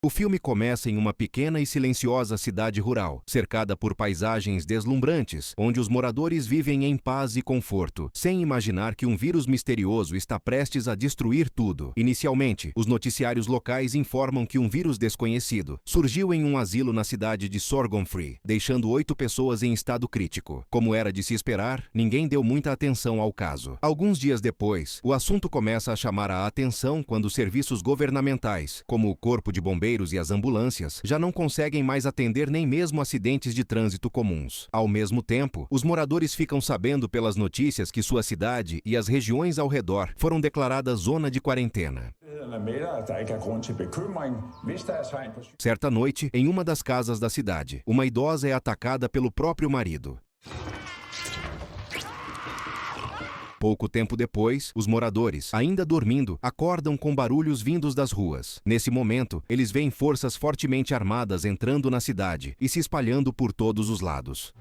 O filme começa em uma pequena e silenciosa cidade rural, cercada por paisagens deslumbrantes, onde os moradores vivem em paz e conforto, sem imaginar que um vírus misterioso está prestes a destruir tudo. Inicialmente, os noticiários locais informam que um vírus desconhecido surgiu em um asilo na cidade de Sorghum Free, deixando 8 pessoas em estado crítico. Como era de se esperar, ninguém deu muita atenção ao caso. Alguns dias depois, o assunto começa a chamar a atenção quando serviços governamentais, como o Corpo de Bombeiros e as ambulâncias, já não conseguem mais atender nem mesmo acidentes de trânsito comuns. Ao mesmo tempo, os moradores ficam sabendo pelas notícias que sua cidade e as regiões ao redor foram declaradas zona de quarentena. Certa noite, em uma das casas da cidade, uma idosa é atacada pelo próprio marido. Pouco tempo depois, os moradores, ainda dormindo, acordam com barulhos vindos das ruas. Nesse momento, eles veem forças fortemente armadas entrando na cidade e se espalhando por todos os lados.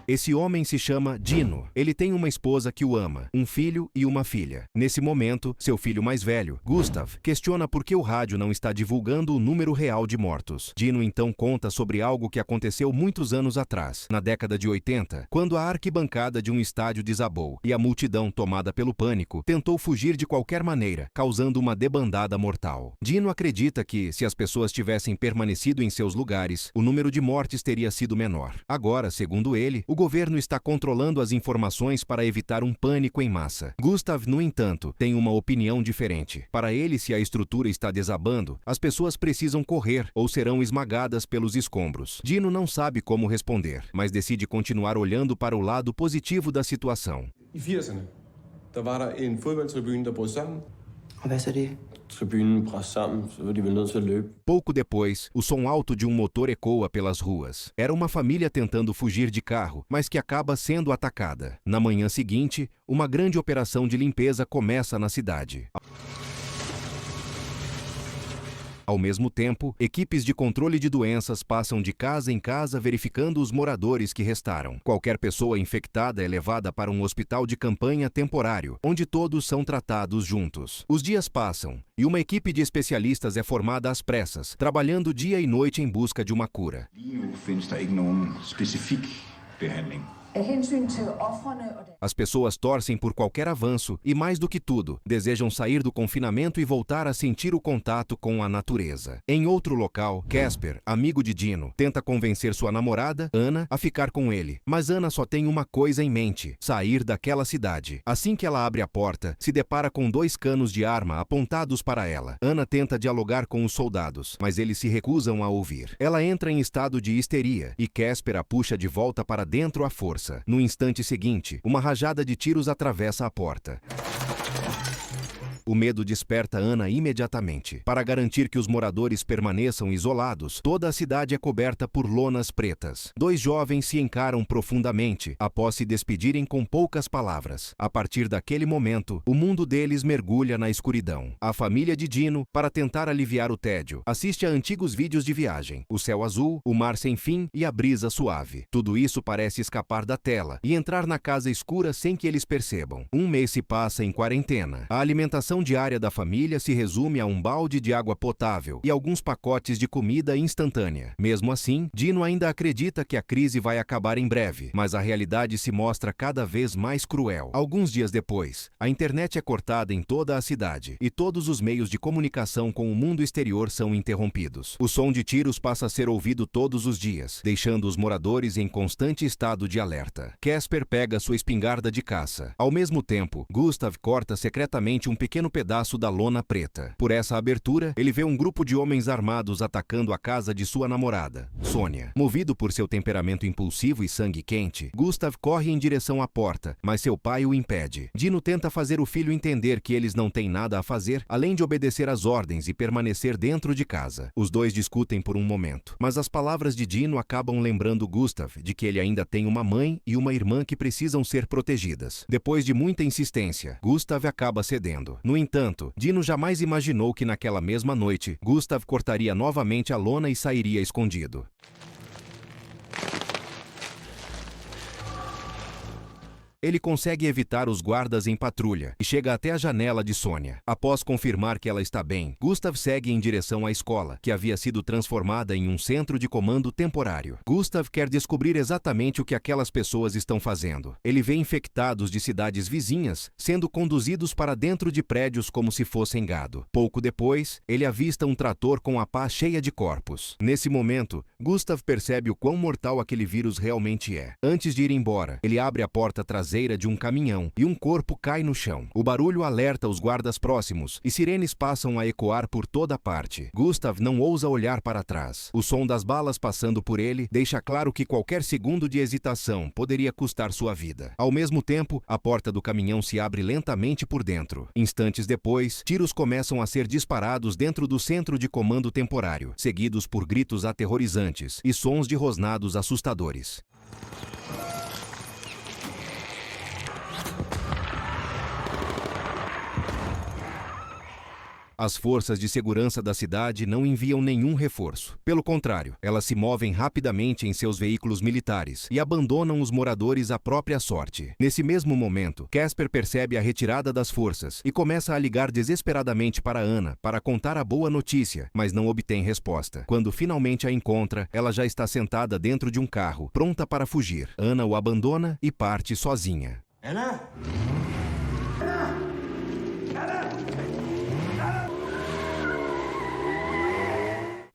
Esse homem se chama Dino. Ele tem uma esposa que o ama, um filho e uma filha. Nesse momento, seu filho mais velho, Gustav, questiona por que o rádio não está divulgando o número real de mortos. Dino então conta sobre algo que aconteceu muitos anos atrás, na década de 80, quando a arquibancada de um estádio desabou e a multidão, tomada pelo pânico, tentou fugir de qualquer maneira, causando uma debandada mortal. Dino acredita que, se as pessoas tivessem permanecido em seus lugares, o número de mortes teria sido menor. Agora, segundo ele, o governo está controlando as informações para evitar um pânico em massa. Gustav, no entanto, tem uma opinião diferente. Para ele, se a estrutura está desabando, as pessoas precisam correr ou serão esmagadas pelos escombros. Dino não sabe como responder, mas decide continuar olhando para o lado positivo da situação. I 80'erne, der var der en fodboldtribune, der brød sammen. Og hvad så det? Tribunen brast sammen, så var de vel nødt til at løbe. Pouco depois, o som alto de um motor ecoa pelas ruas. Era uma família tentando fugir de carro, mas que acaba sendo atacada. Na manhã seguinte, uma grande operação de limpeza começa na cidade. Ao mesmo tempo, equipes de controle de doenças passam de casa em casa verificando os moradores que restaram. Qualquer pessoa infectada é levada para um hospital de campanha temporário, onde todos são tratados juntos. Os dias passam e uma equipe de especialistas é formada às pressas, trabalhando dia e noite em busca de uma cura. As pessoas torcem por qualquer avanço e, mais do que tudo, desejam sair do confinamento e voltar a sentir o contato com a natureza. Em outro local, Casper, amigo de Dino, tenta convencer sua namorada, Anna, a ficar com ele. Mas Anna só tem uma coisa em mente: sair daquela cidade. Assim que ela abre a porta, se depara com 2 canos de arma apontados para ela. Anna tenta dialogar com os soldados, mas eles se recusam a ouvir. Ela entra em estado de histeria e Casper a puxa de volta para dentro à força. No instante seguinte, uma rajada de tiros atravessa a porta. O medo desperta Anna imediatamente. Para garantir que os moradores permaneçam isolados, toda a cidade é coberta por lonas pretas. 2 jovens se encaram profundamente, após se despedirem com poucas palavras. A partir daquele momento, o mundo deles mergulha na escuridão. A família de Dino, para tentar aliviar o tédio, assiste a antigos vídeos de viagem. O céu azul, o mar sem fim e a brisa suave. Tudo isso parece escapar da tela e entrar na casa escura sem que eles percebam. Um mês se passa em quarentena. A alimentação diária da família se resume a um balde de água potável e alguns pacotes de comida instantânea. Mesmo assim, Dino ainda acredita que a crise vai acabar em breve, mas a realidade se mostra cada vez mais cruel. Alguns dias depois, a internet é cortada em toda a cidade e todos os meios de comunicação com o mundo exterior são interrompidos. O som de tiros passa a ser ouvido todos os dias, deixando os moradores em constante estado de alerta. Casper pega sua espingarda de caça. Ao mesmo tempo, Gustav corta secretamente um pequeno pedaço da lona preta. Por essa abertura, ele vê um grupo de homens armados atacando a casa de sua namorada, Sônia. Movido por seu temperamento impulsivo e sangue quente, Gustav corre em direção à porta, mas seu pai o impede. Dino tenta fazer o filho entender que eles não têm nada a fazer, além de obedecer às ordens e permanecer dentro de casa. Os dois discutem por um momento, mas as palavras de Dino acabam lembrando Gustav de que ele ainda tem uma mãe e uma irmã que precisam ser protegidas. Depois de muita insistência, Gustav acaba cedendo. No entanto, Dino jamais imaginou que naquela mesma noite, Gustav cortaria novamente a lona e sairia escondido. Ele consegue evitar os guardas em patrulha e chega até a janela de Sônia. Após confirmar que ela está bem, Gustav segue em direção à escola, que havia sido transformada em um centro de comando temporário. Gustav quer descobrir exatamente o que aquelas pessoas estão fazendo. Ele vê infectados de cidades vizinhas sendo conduzidos para dentro de prédios como se fossem gado. Pouco depois, ele avista um trator com a pá cheia de corpos. Nesse momento, Gustav percebe o quão mortal aquele vírus realmente é. Antes de ir embora, ele abre a porta traseira de um caminhão e um corpo cai no chão. O barulho alerta os guardas próximos e sirenes passam a ecoar por toda parte. Gustav não ousa olhar para trás. O som das balas passando por ele deixa claro que qualquer segundo de hesitação poderia custar sua vida. Ao mesmo tempo, a porta do caminhão se abre lentamente por dentro. Instantes depois, tiros começam a ser disparados dentro do centro de comando temporário, seguidos por gritos aterrorizantes e sons de rosnados assustadores. As forças de segurança da cidade não enviam nenhum reforço. Pelo contrário, elas se movem rapidamente em seus veículos militares e abandonam os moradores à própria sorte. Nesse mesmo momento, Casper percebe a retirada das forças e começa a ligar desesperadamente para Anna para contar a boa notícia, mas não obtém resposta. Quando finalmente a encontra, ela já está sentada dentro de um carro, pronta para fugir. Anna o abandona e parte sozinha. Anna!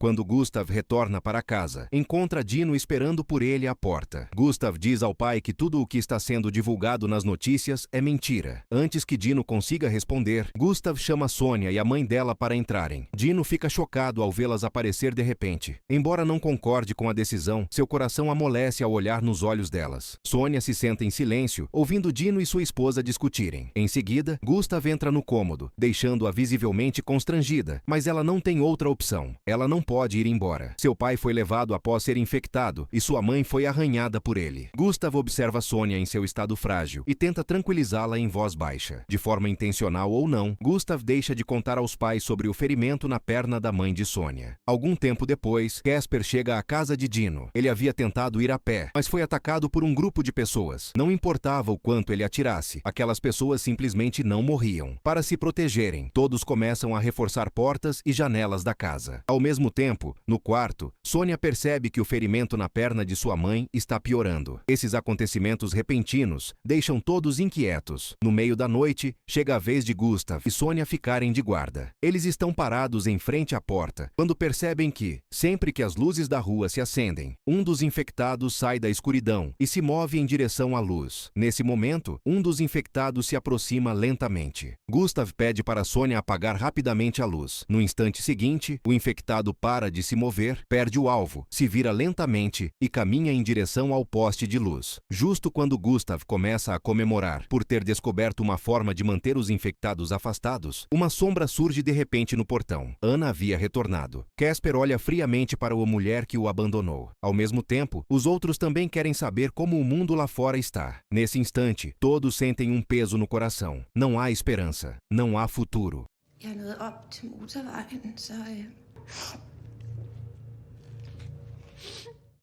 Quando Gustav retorna para casa, encontra Dino esperando por ele à porta. Gustav diz ao pai que tudo o que está sendo divulgado nas notícias é mentira. Antes que Dino consiga responder, Gustav chama Sônia e a mãe dela para entrarem. Dino fica chocado ao vê-las aparecer de repente. Embora não concorde com a decisão, seu coração amolece ao olhar nos olhos delas. Sônia se senta em silêncio, ouvindo Dino e sua esposa discutirem. Em seguida, Gustav entra no cômodo, deixando-a visivelmente constrangida, mas ela não tem outra opção. Ela não pode ir embora. Seu pai foi levado após ser infectado e sua mãe foi arranhada por ele. Gustav observa Sônia em seu estado frágil e tenta tranquilizá-la em voz baixa. De forma intencional ou não, Gustav deixa de contar aos pais sobre o ferimento na perna da mãe de Sônia. Algum tempo depois, Casper chega à casa de Dino. Ele havia tentado ir a pé, mas foi atacado por um grupo de pessoas. Não importava o quanto ele atirasse, aquelas pessoas simplesmente não morriam. Para se protegerem, todos começam a reforçar portas e janelas da casa. Ao mesmo tempo, no quarto, Sônia percebe que o ferimento na perna de sua mãe está piorando. Esses acontecimentos repentinos deixam todos inquietos. No meio da noite, chega a vez de Gustav e Sônia ficarem de guarda. Eles estão parados em frente à porta, quando percebem que, sempre que as luzes da rua se acendem, um dos infectados sai da escuridão e se move em direção à luz. Nesse momento, um dos infectados se aproxima lentamente. Gustav pede para Sônia apagar rapidamente a luz. No instante seguinte, o infectado para de se mover, perde o alvo, se vira lentamente e caminha em direção ao poste de luz. Justo quando Gustav começa a comemorar por ter descoberto uma forma de manter os infectados afastados, uma sombra surge de repente no portão. Anna havia retornado. Casper olha friamente para a mulher que o abandonou. Ao mesmo tempo, os outros também querem saber como o mundo lá fora está. Nesse instante, todos sentem um peso no coração. Não há esperança. Não há futuro. Jeg nåede op til motorvejen, så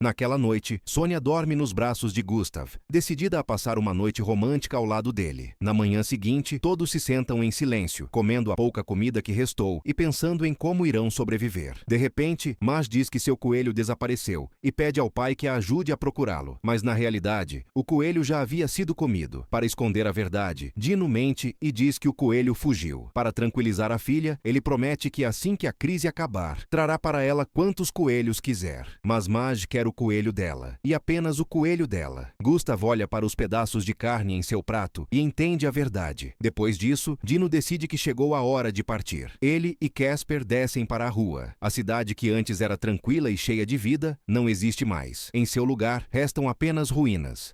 Naquela noite, Sônia dorme nos braços de Gustav, decidida a passar uma noite romântica ao lado dele. Na manhã seguinte, todos se sentam em silêncio, comendo a pouca comida que restou e pensando em como irão sobreviver. De repente, Maj diz que seu coelho desapareceu e pede ao pai que a ajude a procurá-lo. Mas na realidade, o coelho já havia sido comido. Para esconder a verdade, Dino mente e diz que o coelho fugiu. Para tranquilizar a filha, ele promete que assim que a crise acabar, trará para ela quantos coelhos quiser. Mas Maj quer o coelho dela, e apenas o coelho dela. Gustav olha para os pedaços de carne em seu prato e entende a verdade. Depois disso, Dino decide que chegou a hora de partir. Ele e Casper descem para a rua. A cidade que antes era tranquila e cheia de vida, não existe mais. Em seu lugar, restam apenas ruínas.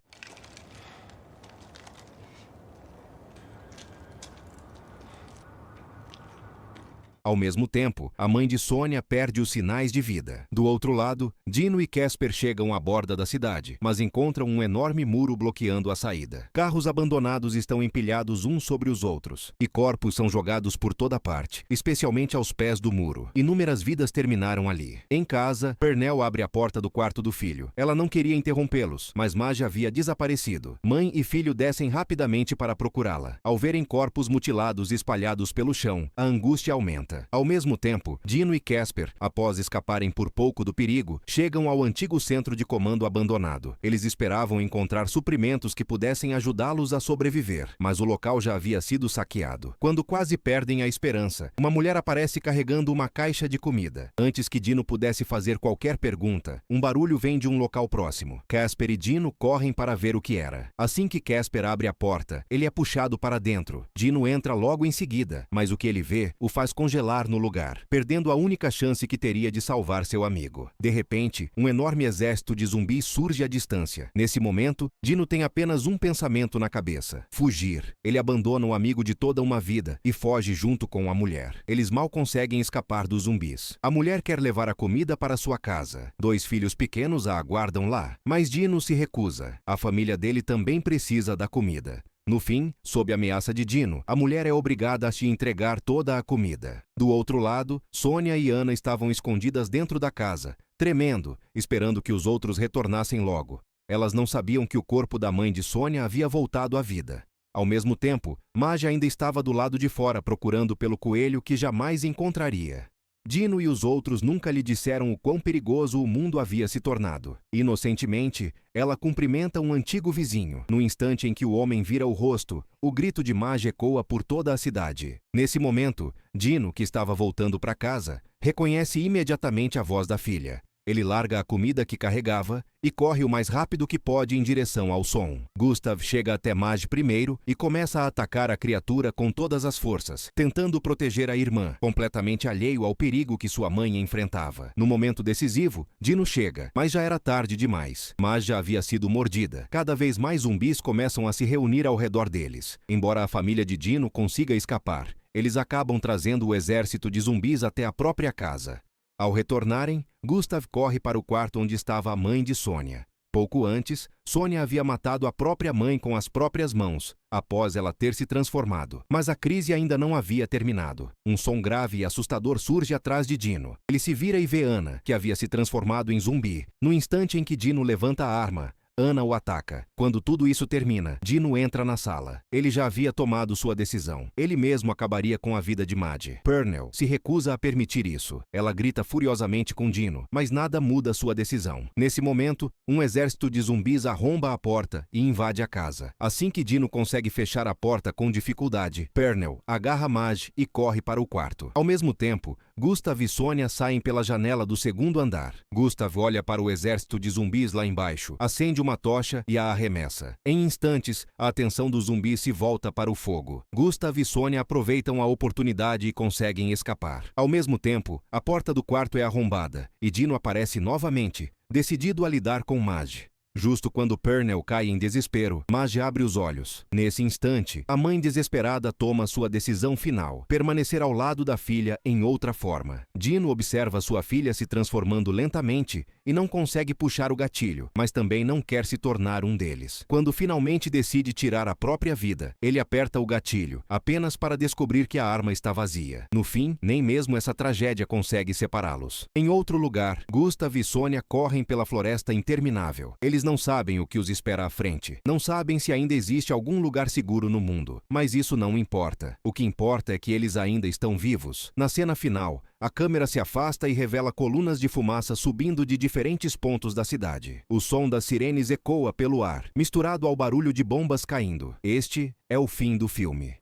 Ao mesmo tempo, a mãe de Sonia perde os sinais de vida. Do outro lado, Dino e Casper chegam à borda da cidade, mas encontram um enorme muro bloqueando a saída. Carros abandonados estão empilhados uns sobre os outros, e corpos são jogados por toda parte, especialmente aos pés do muro. Inúmeras vidas terminaram ali. Em casa, Pernell abre a porta do quarto do filho. Ela não queria interrompê-los, mas Madge havia desaparecido. Mãe e filho descem rapidamente para procurá-la. Ao verem corpos mutilados espalhados pelo chão, a angústia aumenta. Ao mesmo tempo, Dino e Casper, após escaparem por pouco do perigo, chegam ao antigo centro de comando abandonado. Eles esperavam encontrar suprimentos que pudessem ajudá-los a sobreviver, mas o local já havia sido saqueado. Quando quase perdem a esperança, uma mulher aparece carregando uma caixa de comida. Antes que Dino pudesse fazer qualquer pergunta, um barulho vem de um local próximo. Casper e Dino correm para ver o que era. Assim que Casper abre a porta, ele é puxado para dentro. Dino entra logo em seguida, mas o que ele vê o faz congelar no lugar, perdendo a única chance que teria de salvar seu amigo. De repente, um enorme exército de zumbis surge à distância. Nesse momento, Dino tem apenas um pensamento na cabeça: fugir. Ele abandona o amigo de toda uma vida e foge junto com a mulher. Eles mal conseguem escapar dos zumbis. A mulher quer levar a comida para sua casa. 2 filhos pequenos a aguardam lá, mas Dino se recusa. A família dele também precisa da comida. No fim, sob a ameaça de Dino, a mulher é obrigada a te entregar toda a comida. Do outro lado, Sonia e Anna estavam escondidas dentro da casa, tremendo, esperando que os outros retornassem logo. Elas não sabiam que o corpo da mãe de Sonia havia voltado à vida. Ao mesmo tempo, Madge ainda estava do lado de fora procurando pelo coelho que jamais encontraria. Dino e os outros nunca lhe disseram o quão perigoso o mundo havia se tornado. Inocentemente, ela cumprimenta um antigo vizinho. No instante em que o homem vira o rosto, o grito de Madge ecoa por toda a cidade. Nesse momento, Dino, que estava voltando para casa, reconhece imediatamente a voz da filha. Ele larga a comida que carregava e corre o mais rápido que pode em direção ao som. Gustav chega até Madge primeiro e começa a atacar a criatura com todas as forças, tentando proteger a irmã, completamente alheio ao perigo que sua mãe enfrentava. No momento decisivo, Dino chega, mas já era tarde demais. Madge já havia sido mordida. Cada vez mais zumbis começam a se reunir ao redor deles. Embora a família de Dino consiga escapar, eles acabam trazendo o exército de zumbis até a própria casa. Ao retornarem, Gustav corre para o quarto onde estava a mãe de Sonia. Pouco antes, Sonia havia matado a própria mãe com as próprias mãos, após ela ter se transformado. Mas a crise ainda não havia terminado. Um som grave e assustador surge atrás de Dino. Ele se vira e vê Anna, que havia se transformado em zumbi. No instante em que Dino levanta a arma, Anna o ataca. Quando tudo isso termina, Dino entra na sala. Ele já havia tomado sua decisão. Ele mesmo acabaria com a vida de Madge. Pernell se recusa a permitir isso. Ela grita furiosamente com Dino, mas nada muda sua decisão. Nesse momento, um exército de zumbis arromba a porta e invade a casa. Assim que Dino consegue fechar a porta com dificuldade, Pernell agarra Madge e corre para o quarto. Ao mesmo tempo, Gustav e Sonia saem pela janela do segundo andar. Gustav olha para o exército de zumbis lá embaixo, acende uma tocha e a arremessa. Em instantes, a atenção dos zumbis se volta para o fogo. Gustav e Sonia aproveitam a oportunidade e conseguem escapar. Ao mesmo tempo, a porta do quarto é arrombada e Dino aparece novamente, decidido a lidar com Madge. Justo quando Pernell cai em desespero, Madge abre os olhos. Nesse instante, a mãe desesperada toma sua decisão final: permanecer ao lado da filha em outra forma. Dino observa sua filha se transformando lentamente e não consegue puxar o gatilho, mas também não quer se tornar um deles. Quando finalmente decide tirar a própria vida, ele aperta o gatilho, apenas para descobrir que a arma está vazia. No fim, nem mesmo essa tragédia consegue separá-los. Em outro lugar, Gustav e Sonia correm pela floresta interminável. Eles não sabem o que os espera à frente. Não sabem se ainda existe algum lugar seguro no mundo. Mas isso não importa. O que importa é que eles ainda estão vivos. Na cena final, a câmera se afasta e revela colunas de fumaça subindo de diferentes pontos da cidade. O som das sirenes ecoa pelo ar, misturado ao barulho de bombas caindo. Este é o fim do filme.